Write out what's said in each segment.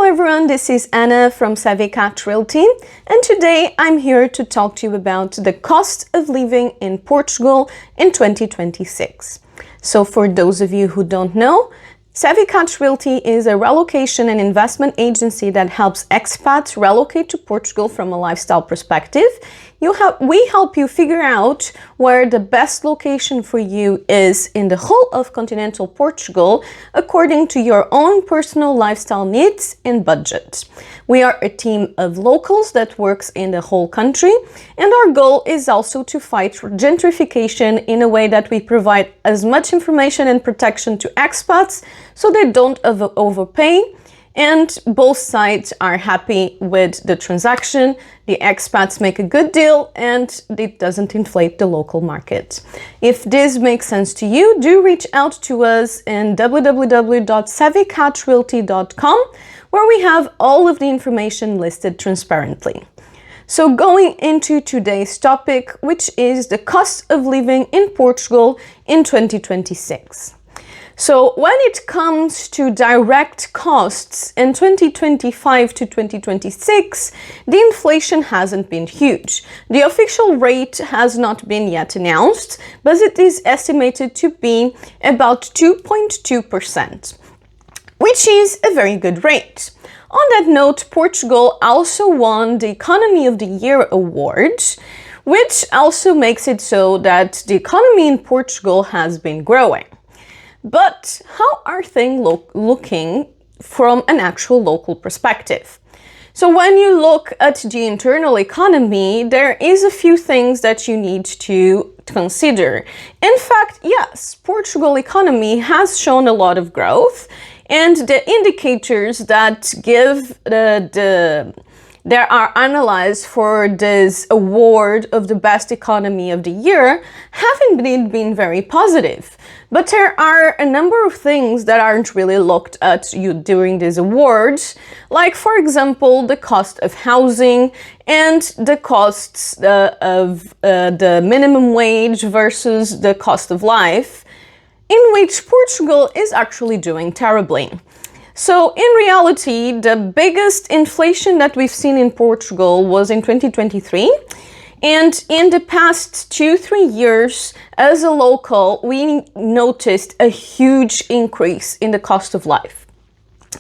everyone, this is Anna from Expat Realty, and today I'm here to talk to you about the cost of living in Portugal in 2026. So for those of you who don't know, Expat Realty is a relocation and investment agency that helps expats relocate to Portugal from a lifestyle perspective. We help you figure out where the best location for you is in the whole of continental Portugal according to your own personal lifestyle needs and budget. We are a team of locals that works in the whole country, and our goal is also to fight gentrification in a way that we provide as much information and protection to expats so they don't overpay, and both sides are happy with the transaction. The expats make a good deal and it doesn't inflate the local market. If this makes sense to you, do reach out to us in www.savvycatrealty.com, where we have all of the information listed transparently. So going into today's topic, which is the cost of living in Portugal in 2026. So when it comes to direct costs in 2025 to 2026, the inflation hasn't been huge. The official rate has not been yet announced, but it is estimated to be about 2.2%, which is a very good rate. On that note, Portugal also won the Economy of the Year award, which also makes it so that the economy in Portugal has been growing. But how are things looking from an actual local perspective? So when you look at the internal economy, there is a few things that you need to consider. In fact, yes, Portugal economy has shown a lot of growth, and the indicators that there are analyzed for this award of the best economy of the year haven't been very positive. But there are a number of things that aren't really looked at during these awards, like for example the cost of housing and the costs of the minimum wage versus the cost of life, in which Portugal is actually doing terribly. So in reality, the biggest inflation that we've seen in Portugal was in 2023. And in the past 2-3 years, as a local, we noticed a huge increase in the cost of life.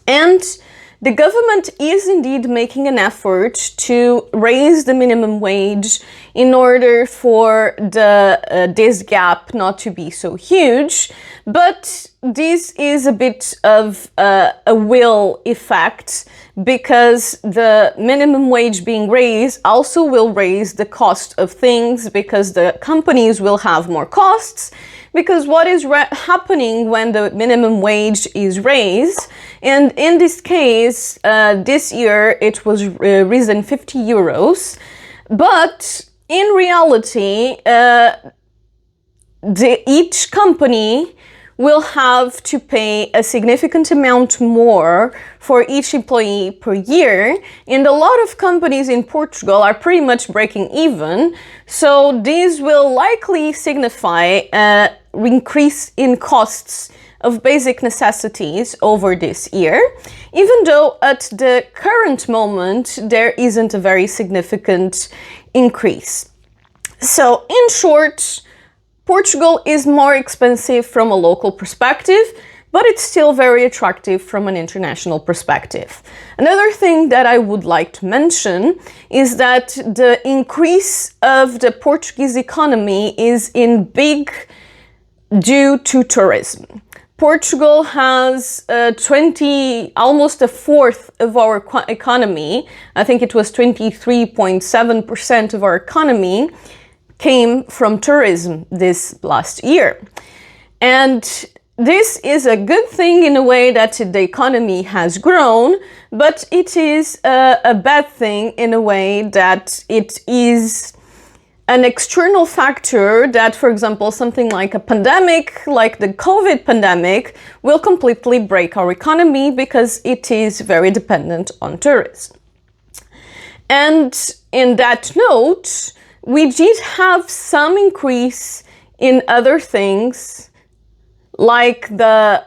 And the government is indeed making an effort to raise the minimum wage in order for this gap not to be so huge. But this is a bit of a will effect, because the minimum wage being raised also will raise the cost of things, because the companies will have more costs. Because what is happening when the minimum wage is raised, and in this case, this year it was risen 50 euros, but in reality, each company will have to pay a significant amount more for each employee per year, and a lot of companies in Portugal are pretty much breaking even, so this will likely signify an increase in costs of basic necessities over this year, even though at the current moment there isn't a very significant increase. So in short, Portugal is more expensive from a local perspective, but it's still very attractive from an international perspective. Another thing that I would like to mention is that the increase of the Portuguese economy is in big due to tourism. Portugal has almost a fourth of our economy. I think it was 23.7% of our economy came from tourism this last year. And this is a good thing in a way that the economy has grown, but it is a bad thing in a way that it is an external factor that, for example, something like a pandemic, like the COVID pandemic, will completely break our economy because it is very dependent on tourism. And in that note, we did have some increase in other things, like the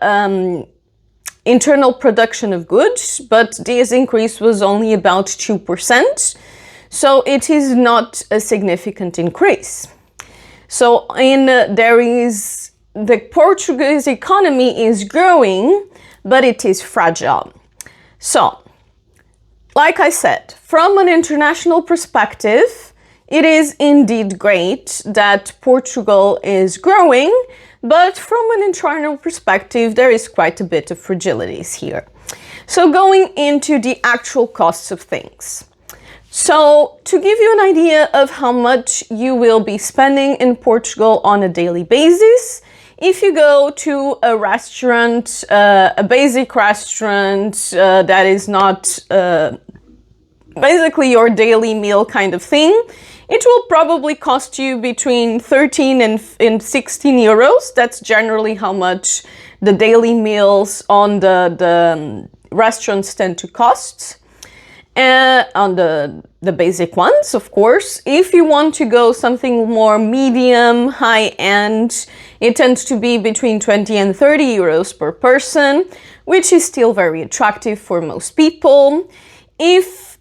internal production of goods, but this increase was only about 2%. So it is not a significant increase. So the Portuguese economy is growing, but it is fragile. So, like I said, from an international perspective, it is indeed great that Portugal is growing, but from an internal perspective, there is quite a bit of fragilities here. So going into the actual costs of things. So to give you an idea of how much you will be spending in Portugal on a daily basis, if you go to a restaurant, a basic restaurant that is not basically your daily meal kind of thing, it will probably cost you between 13 and 16 euros. That's generally how much the daily meals on the restaurants tend to cost. On the basic ones, of course. If you want to go something more medium, high-end, it tends to be between 20 and 30 euros per person, which is still very attractive for most people. If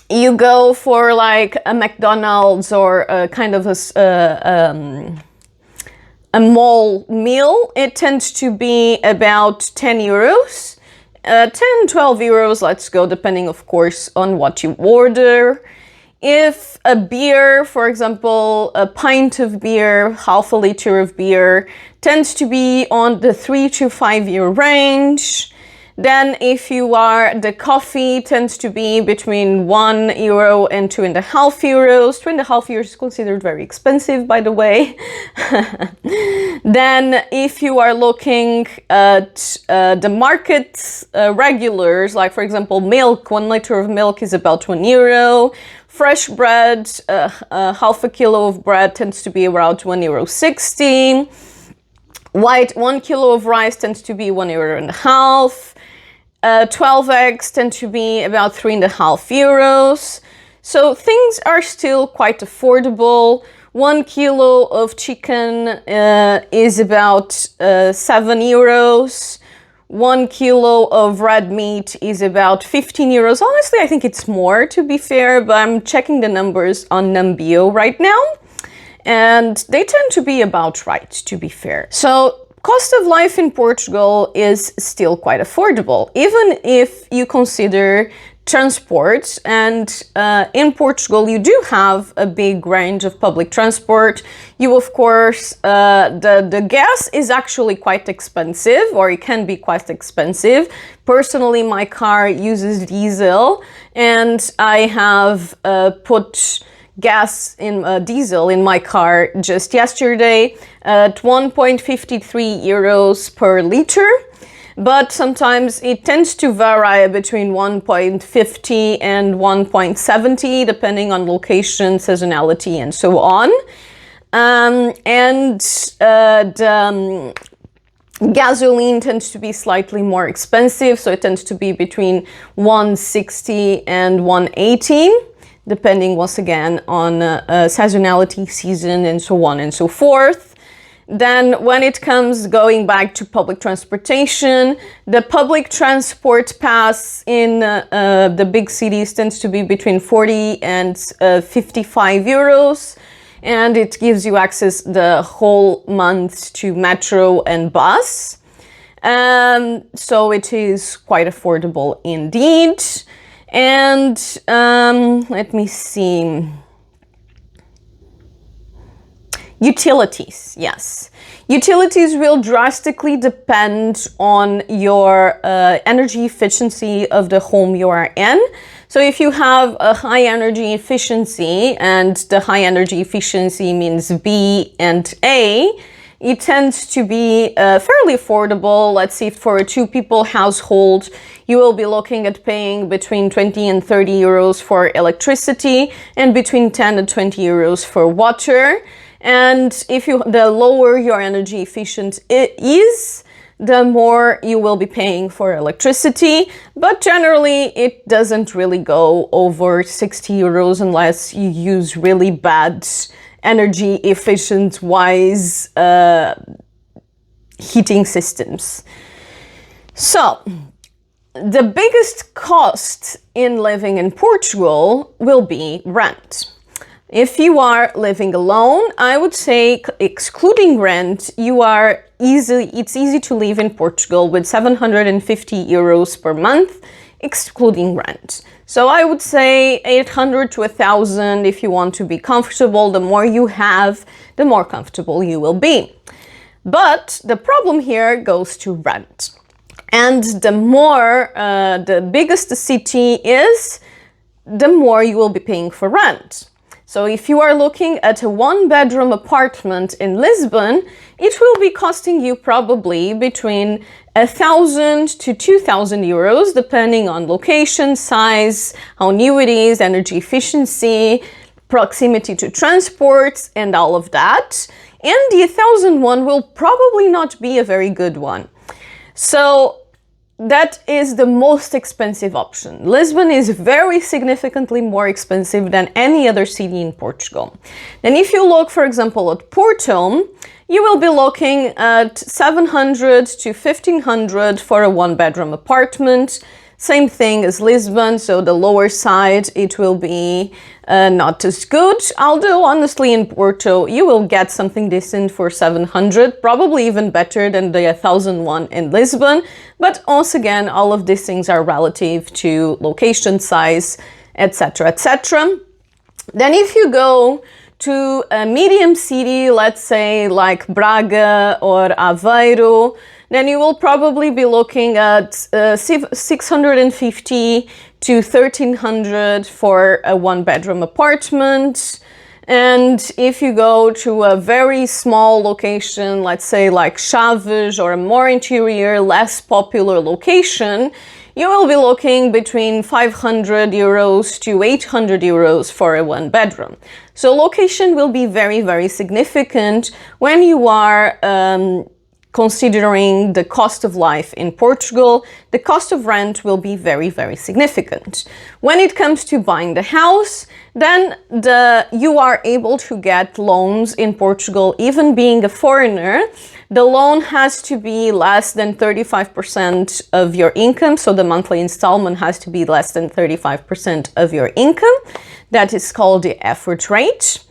you go for like a McDonald's or a kind of a mall meal, it tends to be about 10 euros. 10, 12 euros, let's go, depending, of course, on what you order. If a beer, for example, a pint of beer, half a liter of beer, tends to be on the 3 to 5 euro range. Then if the coffee tends to be between 1 euro and 2.5 euros. 2.5 euros is considered very expensive, by the way. Then if you are looking at the market regulars, like for example milk, 1 liter of milk is about 1 euro. Fresh bread, half a kilo of bread tends to be around 1.60 euro. 1 kilo of rice tends to be 1.5 euro. 12 eggs tend to be about 3.5 euros. So things are still quite affordable. 1 kilo of chicken is about 7 euros. 1 kilo of red meat is about 15 euros. Honestly, I think it's more, to be fair, but I'm checking the numbers on Numbeo right now, and they tend to be about right, to be fair. So cost of life in Portugal is still quite affordable, even if you consider transport. And in Portugal, you do have a big range of public transport. You, of course, the gas is actually quite expensive, or it can be quite expensive. Personally, my car uses diesel, and I have put diesel in my car just yesterday at 1.53 euros per liter, but sometimes it tends to vary between 1.50 and 1.70 depending on location, seasonality, and so on. The gasoline tends to be slightly more expensive, so it tends to be between 1.60 and 1.80. Depending once again on seasonality, season, and so on and so forth. Then when it comes going back to public transportation, the public transport pass in the big cities tends to be between 40 and 55 euros. And it gives you access the whole month to metro and bus. So it is quite affordable indeed. And let me see. Utilities, yes. Utilities will drastically depend on your energy efficiency of the home you are in. So if you have a high energy efficiency, and the high energy efficiency means B and A, it tends to be fairly affordable. Let's see, for a 2-people household, you will be looking at paying between 20 and 30 euros for electricity, and between 10 and 20 euros for water. And the lower your energy efficient it is, the more you will be paying for electricity. But generally, it doesn't really go over 60 euros unless you use really bad energy efficient wise heating systems. So, the biggest cost in living in Portugal will be rent. If you are living alone, I would say, excluding rent, it's easy to live in Portugal with 750 euros per month, excluding rent. So I would say 800 to 1,000 if you want to be comfortable. The more you have, the more comfortable you will be. But the problem here goes to rent. And the biggest the city is, the more you will be paying for rent. So if you are looking at a one-bedroom apartment in Lisbon, it will be costing you probably between 1,000 to 2,000 euros, depending on location, size, how new it is, energy efficiency, proximity to transports, and all of that. And the 1,000 one will probably not be a very good one. So that is the most expensive option. Lisbon is very significantly more expensive than any other city in Portugal. And if you look, for example, at Porto, you will be looking at 700 to 1,500 for a one-bedroom apartment. Same thing as Lisbon, so the lower side, it will be not as good. Although, honestly, in Porto, you will get something decent for 700, probably even better than the 1,001 in Lisbon. But once again, all of these things are relative to location, size, etc., etc. Then if you go to a medium city, let's say like Braga or Aveiro, then you will probably be looking at 650 to 1,300 for a one-bedroom apartment. And if you go to a very small location, let's say like Chaves or a more interior, less popular location, you will be looking between 500 euros to 800 euros for a one-bedroom. So location will be very, very significant when you are considering the cost of life in Portugal. The cost of rent will be very, very significant. When it comes to buying the house, then you are able to get loans in Portugal, even being a foreigner. The loan has to be less than 35% of your income, so the monthly installment has to be less than 35% of your income. That is called the effort rate.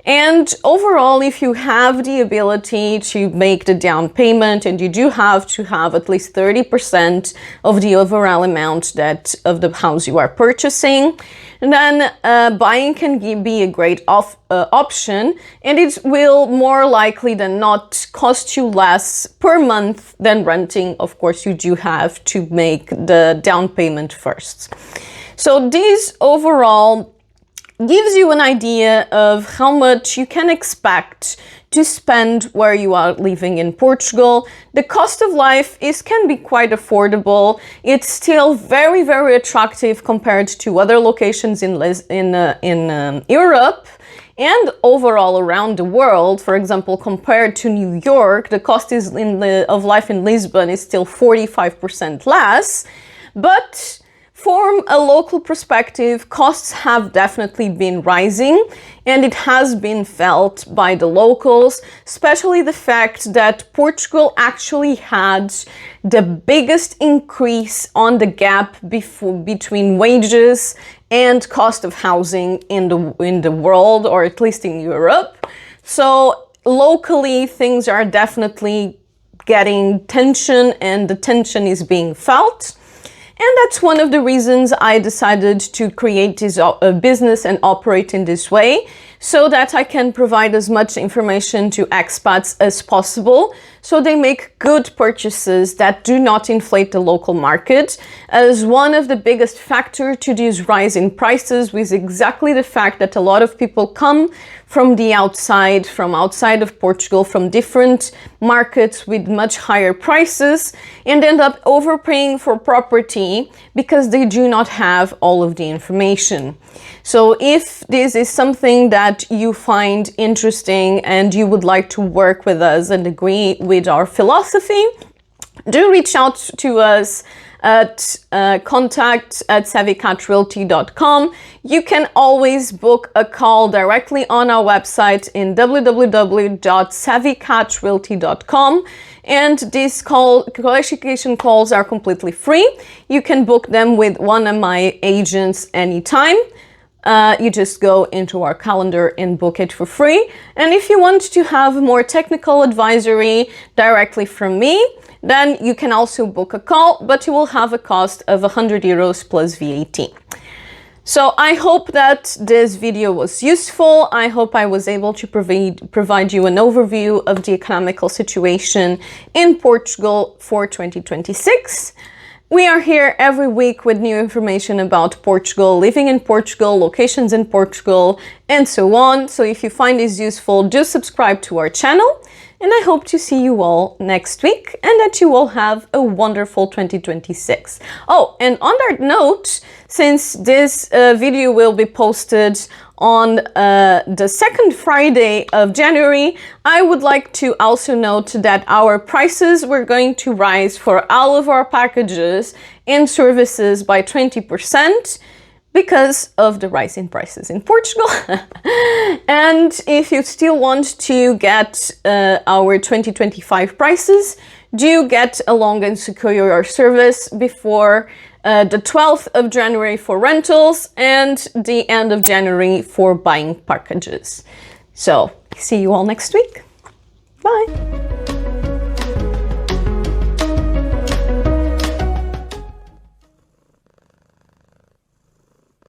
And overall, if you have the ability to make the down payment, and you do have to have at least 30% of the overall amount of the house you are purchasing, then buying can be a great option, and it will more likely than not cost you less per month than renting. Of course, you do have to make the down payment first. So this overall gives you an idea of how much you can expect to spend where you are living in Portugal. The cost of life can be quite affordable. It's still very, very attractive compared to other locations in Europe and overall around the world. For example, compared to New York, the cost of life in Lisbon is still 45% less, but from a local perspective, costs have definitely been rising, and it has been felt by the locals, especially the fact that Portugal actually had the biggest increase on the gap between wages and cost of housing in the world, or at least in Europe. So locally, things are definitely getting tension, and the tension is being felt. And that's one of the reasons I decided to create this business and operate in this way, so that I can provide as much information to expats as possible, so they make good purchases that do not inflate the local market. As one of the biggest factors to this rise in prices was exactly the fact that a lot of people come from outside of Portugal, from different markets with much higher prices, and end up overpaying for property because they do not have all of the information. So if this is something that you find interesting and you would like to work with us and agree with our philosophy, do reach out to us at contact@savvycatrealty.com. You can always book a call directly on our website in www.savvycatrealty.com, and these qualification calls are completely free. You can book them with one of my agents anytime. You just go into our calendar and book it for free. And if you want to have more technical advisory directly from me, then you can also book a call, but you will have a cost of 100 euros plus VAT. So I hope that this video was useful. I hope I was able to provide you an overview of the economical situation in Portugal for 2026. We are here every week with new information about Portugal, living in Portugal, locations in Portugal, and so on. So if you find this useful, do subscribe to our channel. And I hope to see you all next week and that you all have a wonderful 2026. Oh, and on that note, since this video will be posted on the second Friday of January, I would like to also note that our prices were going to rise for all of our packages and services by 20%. Because of the rise in prices in Portugal. And if you still want to get our 2025 prices, do get a long and secure service before the 12th of January for rentals and the end of January for buying packages. So, see you all next week. Bye.